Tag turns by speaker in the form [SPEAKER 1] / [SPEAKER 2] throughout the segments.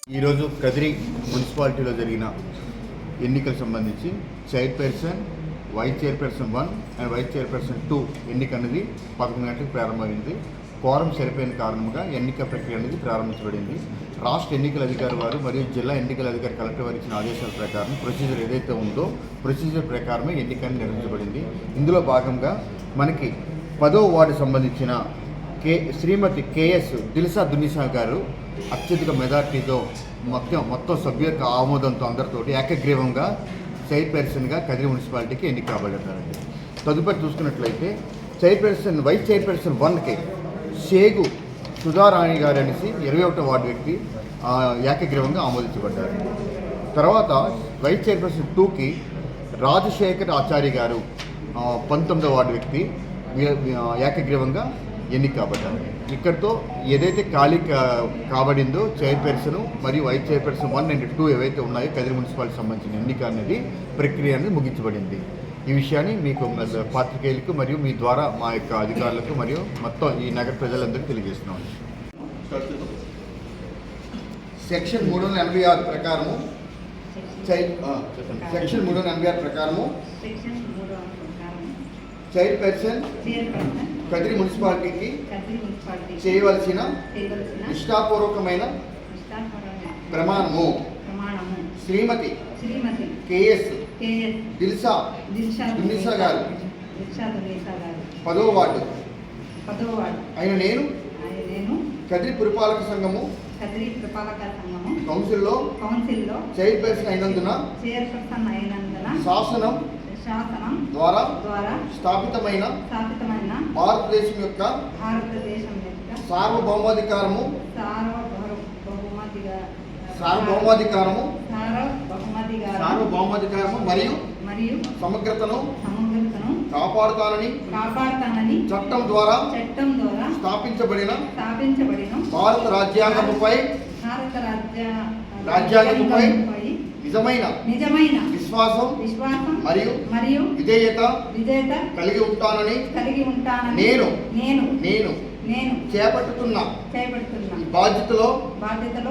[SPEAKER 1] ఈరోజు కదిరి మున్సిపాలిటీలో జరిగిన ఎన్నికలకు సంబంధించి chairperson, vice chairperson 1 and vice chairperson 2 ఎన్నిక అనేది 11 గంటలకు ప్రారంభమైంది. కోరం సరిపోయిన కారణంగా ఎన్నిక ప్రక్రియ అనేది ప్రారంభించబడింది. రాష్ట్ర ఎన్నికల అధికారి వారు మరియు జిల్లా ఎన్నికల అధికారి కలెక్టర్ వారు ఇచ్చిన ఆదేశాల ప్రకారం ప్రొసీజర్ ఏదైతే ఉందో ప్రొసీజర్ ప్రకారమే ఎన్నిక నిర్వహించబడింది. ఇందులో భాగంగా మనకి 10వ వార్డు సంబంధించిన శ్రీమతి కేఎస్ దిల్సా దునిసా గారు అత్యధిక మెజార్టీతో మొత్తం సభ్యుల యొక్క ఆమోదంతో అందరితోటి ఏకగ్రీవంగా చైర్పర్సన్గా కదిరి మున్సిపాలిటీకి ఎన్నిక కాబడ్డారండి. తదుపరి చూసుకున్నట్లయితే వైస్ చైర్పర్సన్ 1కి షేగు సుధారాణి గారు అనేసి 21వ వార్డు వ్యక్తి ఏకగ్రీవంగా ఆమోదించబడ్డారు. తర్వాత వైస్ చైర్పర్సన్ 2కి రాజశేఖర్ ఆచార్య గారు 19వ వార్డు వ్యక్తి ఏకగ్రీవంగా ఎన్నిక కాబడ్డారు. ఇక్కడితో ఏదైతే ఖాళీ కాబడిందో చైర్పర్సన్ మరియు వైస్ చైర్పర్సన్ 1 అండ్ 2 ఏవైతే ఉన్నాయో కదిరి మున్సిపాలిటీ సంబంధించిన ఎన్నిక అనేది ప్రక్రియ అనేది ముగించబడింది. ఈ విషయాన్ని మీకు పాత్రికేయులకు మరియు మీ ద్వారా మా యొక్క అధికారులకు మరియు మొత్తం ఈ నగర ప్రజలందరికీ తెలియజేస్తున్నాం. సెక్షన్ 386 ప్రకారము చైర్పర్సన్ కదిరి మున్సిపాలిటీకి చేయవలసిన నిష్ఠాపూర్వకమైన ప్రమాణము శ్రీమతి కేఎస్ దిల్సా దునిసా గారు 10వ వార్డు అయిన నేను కదిరి పురపాలక సంఘము కౌన్సిల్లో చైర్పర్సన్ అయినందున శాసనం ద్వారా స్థాపితమైన భారతదేశం యొక్క సార్వభౌమాధికారము మరియు సమగ్రతను కాపాడుతానని చట్టం ద్వారా స్థాపించబడిన భారత రాజ్యాంగముపై నిజమైన విశ్వాసం మరియు విధేయత కలిగి ఉంటానని నేను చేపట్టుతున్న బాధ్యతలో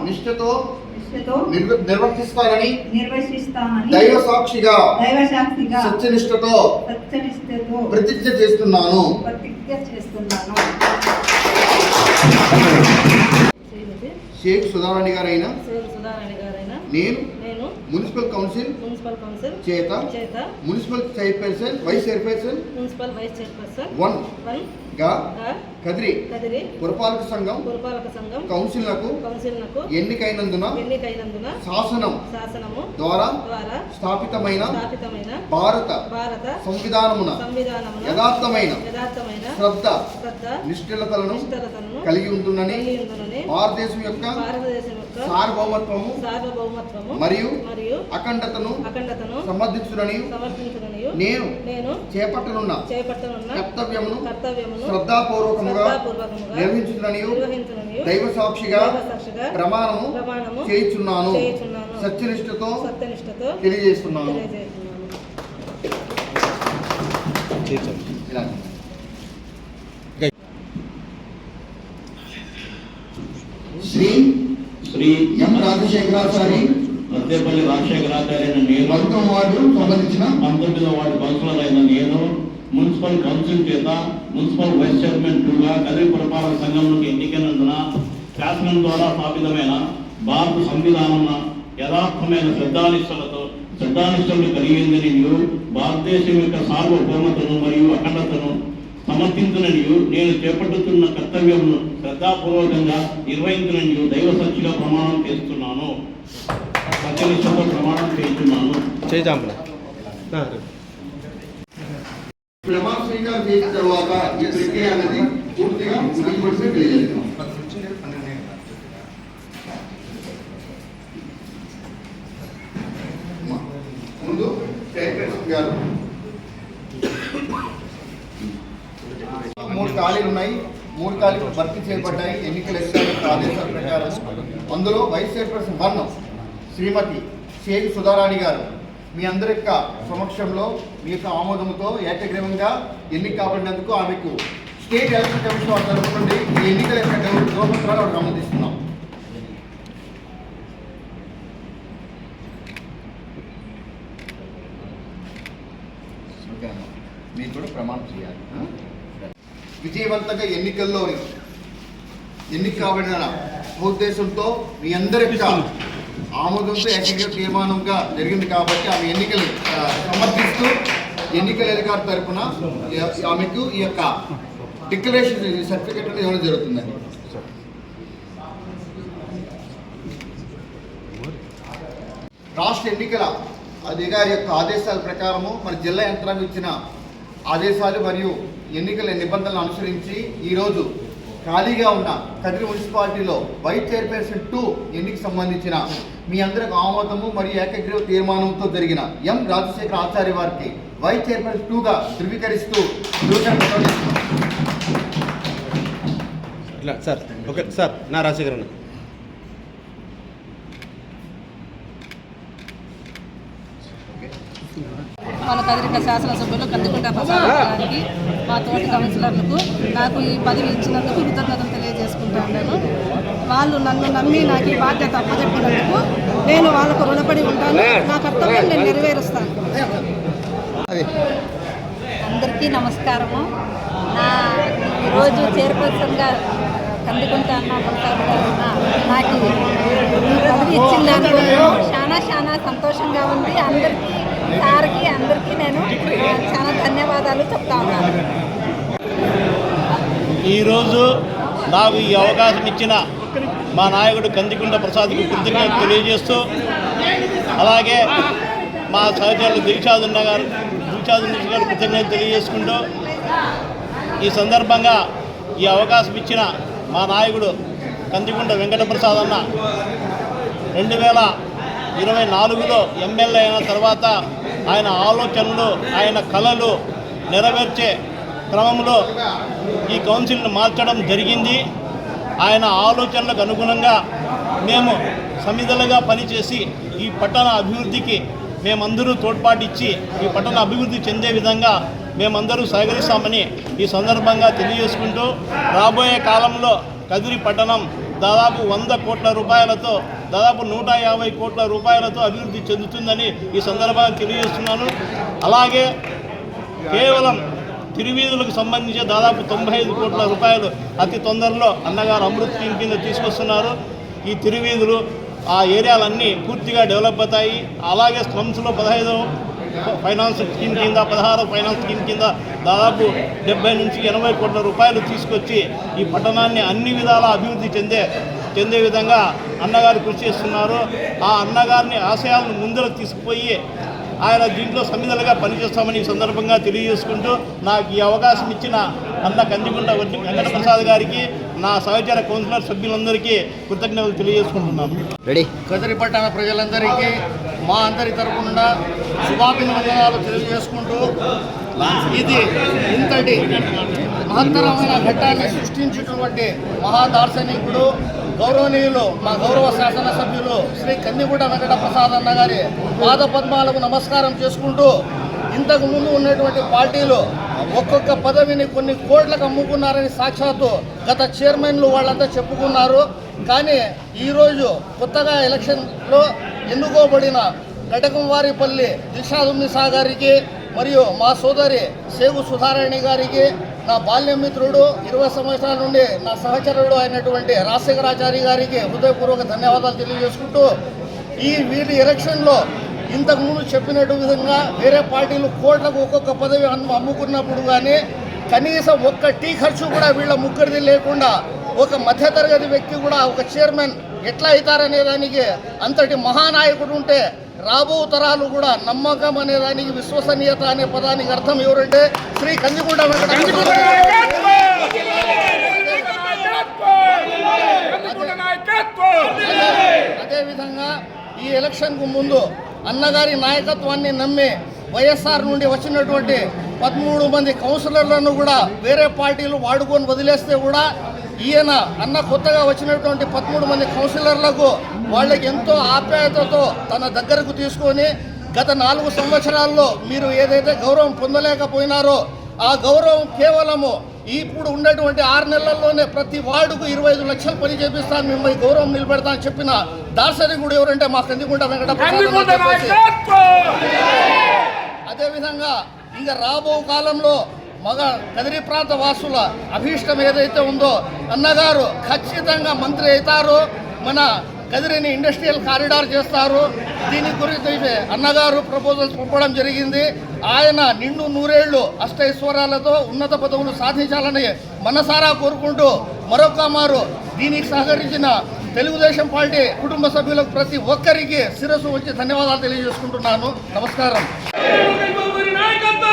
[SPEAKER 1] నిష్ఠతో నిర్వర్తిస్తానని దైవ సాక్షిగా సత్యనిష్టతో ప్రతిజ్ఞ చేస్తున్నాను. షేక్ సుధారాణి గారైన నేను మున్సిపల్ కౌన్సిల్ చేత మున్సిపల్ చైర్పర్సన్ వైస్ చైర్పర్సన్ 1 గా కదిరి పురపాలక సంఘం కౌన్సిల్లకు ఎన్నికైనందున శాసనము ద్వారా స్థాపితమైన భారత సంవిధానమున యథార్థమైన శ్రద్ధ నిష్ఠలతలను కలిగి ఉంటుందని భారతదేశం యొక్క సార్వభౌమత్వము మరియు అఖండతను సమర్థించునని నేను చేపట్టనున్న కర్తవ్యమును శ్రద్ధాపూర్వకముగా నిర్వహించునని దైవ సాక్షిగా ప్రమాణము చేయుచున్నాను. సత్యనిష్టతో తెలియజేస్తున్నాను. శ్రీ ఎం రాజశేఖరాచారి
[SPEAKER 2] మధ్యపల్లి రాజశేఖరాచార్య నేను
[SPEAKER 1] 19వ వార్డు సంబంధించిన
[SPEAKER 2] 19వ వార్డు కౌన్సిలర్ అయిన నేను మున్సిపల్ కౌన్సిల్ చేత మున్సిపల్ వైస్ చైర్మన్ 2గా కదిరి పురపాలక సంఘంలోకి ఎన్నికైనందున శాసనం ద్వారా స్థాపితమైన భారత సంవిధానం యథార్థమైన శ్రద్ధానిష్టలు కలిగిందని భారతదేశం యొక్క సార్వభౌమతను మరియు అఖండతను సమర్థించుననియు నేను చేపట్టుతున్న కర్తవ్యమును శ్రద్ధాపూర్వకంగా నిర్వహించుననియు దైవ సాక్షిగా ప్రమాణం చేస్తున్నాను. సత్యనిష్టతో ప్రమాణం చేస్తున్నాను.
[SPEAKER 1] ప్రమాణ స్వీకారం చేసిన తర్వాత ఈ ప్రక్రియ అనేది పూర్తిగా తెలియజేస్తాం. ముందు చైర్పర్సన్ గారు 3 ఖాళీలు ఉన్నాయి. 3 ఖాళీలు భర్తీ చేయబడ్డాయి ఎన్నికల ఆదేశాల ప్రకారం. అందులో వైస్ చైర్పర్సన్ 1 శ్రీమతి షేక్ సుధారాణి గారు మీ అందరి యొక్క సమక్షంలో మీ యొక్క ఆమోదంతో ఏకగ్రీవంగా ఎన్నిక కాబడినందుకు ఆమెకు స్టేట్ ఎలక్షన్ కమిషన్ తరఫు నుండి ఈ ఎన్నికల యొక్క ధ్రువపత్రాలు ఆమెకు ఆమోదిస్తున్నాం. విజయవంతంగా ఎన్నిక కాబడిన ఉద్దేశంతో మీ అందరి యొక్క ఆమోదంతో ఏకగ్రీవ తీర్మానంగా జరిగింది కాబట్టి ఆమె ఎన్నికలు సమర్థిస్తూ ఎన్నికల అధికారి తరఫున ఆమెకు ఈ యొక్క డిక్లరేషన్ సర్టిఫికెట్ అనేది ఇవ్వడం జరుగుతుందండి. రాష్ట్ర ఎన్నికల అధికారి యొక్క ఆదేశాల ప్రకారము మన జిల్లా యంత్రాంగం ఇచ్చిన ఆదేశాలు మరియు ఎన్నికల నిబంధనలను అనుసరించి ఈరోజు ఖాళీగా ఉన్న కదిరి మున్సిపాలిటీలో వైస్ చైర్పర్సన్ 2 ఎన్నికకు సంబంధించిన మీ అందరికి ఆమోదము మరియు ఏకగ్రీవ తీర్మానంతో జరిగిన ఎం రాజశేఖర ఆచార్య వారికి వైస్ చైర్పర్సన్ 2గా ధృవీకరిస్తూ
[SPEAKER 3] సార్ ఓకే సార్ నా రాజశేఖర్ అన్న
[SPEAKER 4] మన కదిరిక శాసనసభ్యులు కందికుంట ప్రసాద్ గారికి మా తోటి కౌన్సిలర్లకు నాకు ఈ పదవి ఇచ్చినందుకు కృతజ్ఞతలు తెలియజేసుకుంటున్నాను. వాళ్ళు నన్ను నమ్మి నాకు ఈ బాధ్యత అప్పచెప్పినందుకు నేను వాళ్ళకు రుణపడి ఉంటాను. నా కర్తవ్యం నేను నెరవేరుస్తాను.
[SPEAKER 5] అందరికీ నమస్కారము. నా ఈరోజు చైర్పర్సన్గా కందికుంట అన్న ప్రసాద్ గారు నాకు ఈ పదవి ఇచ్చిన దానివల్ల చాలా సంతోషంగా ఉంది. అందరికీ సార్కి అందరికీ నేను చాలా ధన్యవాదాలు చెప్తా ఉన్నాను.
[SPEAKER 2] ఈరోజు నాకు ఈ అవకాశం ఇచ్చిన మా నాయకుడు కందికుంట ప్రసాద్కి కృతజ్ఞతలు తెలియజేస్తూ, అలాగే మా సహచరులు దిల్షాదున్న గారు కృతజ్ఞతలు తెలియజేసుకుంటూ, ఈ సందర్భంగా ఈ అవకాశం ఇచ్చిన మా నాయకుడు కందికుంట వెంకటప్రసాద్ అన్న 2024లో ఎమ్మెల్యే అయిన తర్వాత ఆయన ఆలోచనలు, ఆయన కళలు నెరవేర్చే క్రమంలో ఈ కౌన్సిల్ని మార్చడం జరిగింది. ఆయన ఆలోచనలకు అనుగుణంగా మేము సమిధలుగా పనిచేసి ఈ పట్టణ అభివృద్ధికి మేమందరూ తోడ్పాటిచ్చి ఈ పట్టణ అభివృద్ధి చెందే విధంగా మేమందరూ సహకరిస్తామని ఈ సందర్భంగా తెలియజేసుకుంటూ, రాబోయే కాలంలో కదిరి పట్టణం దాదాపు 100 కోట్ల రూపాయలతో, దాదాపు 150 కోట్ల రూపాయలతో అభివృద్ధి చెందుతుందని ఈ సందర్భంగా తెలియజేస్తున్నాను. అలాగే కేవలం తిరువీధులకు సంబంధించి దాదాపు 95 కోట్ల రూపాయలు అతి తొందరలో అన్నగారు అమృత్ స్కీమ్ కింద తీసుకొస్తున్నారు. ఈ తిరువీధులు ఆ ఏరియాలన్నీ పూర్తిగా డెవలప్ అవుతాయి. అలాగే స్లమ్స్లో 15 ఫైనాన్స్ స్కీమ్ కింద, 16 ఫైనాన్స్ స్కీమ్ కింద దాదాపు 70 నుంచి 80 కోట్ల రూపాయలు తీసుకొచ్చి ఈ పట్టణాన్ని అన్ని విధాలా అభివృద్ధి చెందే విధంగా అన్నగారు కృషి చేస్తున్నారు. ఆ అన్నగారిని ఆశయాలను ముందరకు తీసుకుపోయి ఆయన దీంట్లో సమిధలుగా పనిచేస్తామని ఈ సందర్భంగా తెలియజేసుకుంటూ, నాకు ఈ అవకాశం ఇచ్చిన అన్న కందికుంట వెంకటప్రసాద్ గారికి, నా సహచర కౌన్సిలర్ సభ్యులందరికీ కృతజ్ఞతలు తెలియజేసుకుంటున్నాను.
[SPEAKER 1] కదిరి పట్టణ ప్రజలందరికీ మా అందరి తరఫున శుభాభినందనాలు తెలియజేసుకుంటూ, ఇది ఇంతటి మహత్తరమైన ఘట్టాన్ని సృష్టించినటువంటి మహాదార్శనికుడు గౌరవనీయులు మా గౌరవ శాసనసభ్యులు శ్రీ కందికుంట వెంకటప్రసాద్ అన్న గారి పాదపద్మాలకు నమస్కారం చేసుకుంటూ, ఇంతకు ముందు ఉన్నటువంటి పార్టీలు ఒక్కొక్క పదవిని కొన్ని కోట్లకు అమ్ముకున్నారని సాక్షాత్తు గత చైర్మన్లు వాళ్ళంతా చెప్పుకున్నారు. కానీ ఈరోజు కొత్తగా ఎలక్షన్లో ఎన్నుకోబడిన గడకంవారిపల్లి దిల్షాదున్నీసా గారికి మరియు మా సోదరి సేగు సుధారాణి గారికి, నా బాల్యమిత్రుడు 20 సంవత్సరాల నుండి నా సహచరుడు అయినటువంటి రాజశేఖరాచారి గారికి హృదయపూర్వక ధన్యవాదాలు తెలియజేసుకుంటూ, వీరి ఎలక్షన్లో ఇంతకుముందు చెప్పినట్టు విధంగా వేరే పార్టీలు కోట్లకు ఒక్కొక్క పదవి అమ్ముకున్నప్పుడు కానీ కనీసం ఒక్క టీ ఖర్చు కూడా వీళ్ళ ముగ్గురిది లేకుండా ఒక మధ్యతరగతి వ్యక్తి కూడా ఒక చైర్మన్ ఎట్లా అవుతారనే దానికి అంతటి మహానాయకుడు ఉంటే రాబో తరాలు కూడా నమ్మకం అనే దానికి, విశ్వసనీయత అనే పదానికి అర్థం ఎవరంటే శ్రీ కందికుంట అదేవిధంగా ఈ ఎలక్షన్కు ముందు అన్నగారి నాయకత్వాన్ని నమ్మి వైఎస్ఆర్ నుండి వచ్చినటువంటి 13 మంది కౌన్సిలర్లను కూడా వేరే పార్టీలు వాడుకొని వదిలేస్తే కూడా ఈయన అన్న కొత్తగా వచ్చినటువంటి 13 మంది కౌన్సిలర్లకు వాళ్ళకి ఎంతో ఆప్యాయతతో తన దగ్గరకు తీసుకొని గత 4 సంవత్సరాల్లో మీరు ఏదైతే గౌరవం పొందలేకపోయినారో ఆ గౌరవం కేవలము ఇప్పుడు ఉన్నటువంటి 6 నెలల్లోనే ప్రతి వార్డుకు 25 లక్షలు పని చేపిస్తాను, మిమ్మల్ని గౌరవం నిలబెడతా అని చెప్పిన దార్శనికుడు ఎవరంటే మా కందికుంట వెంకటప్రసాద్. అదేవిధంగా ఇంకా రాబో కాలంలో
[SPEAKER 6] కదిరి ప్రాంత వాసుల అభీష్టం ఏదైతే ఉందో అన్నగారు ఖచ్చితంగా మంత్రి అవుతారు, మన కదిరిని ఇండస్ట్రియల్ కారిడార్ చేస్తారు. దీని గురించి అన్నగారు ప్రపోజల్స్ పంపడం జరిగింది. ఆయన నిండు నూరేళ్లు అష్టైశ్వర్యాలతో ఉన్నత పదవులు సాధించాలని మనసారా కోరుకుంటూ మరొక మారు దీనికి సహకరించిన తెలుగుదేశం పార్టీ కుటుంబ సభ్యులకు ప్రతి ఒక్కరికి శిరస్సు వచ్చి ధన్యవాదాలు తెలియజేసుకుంటున్నాను. నమస్కారం.
[SPEAKER 7] నాయకత్వం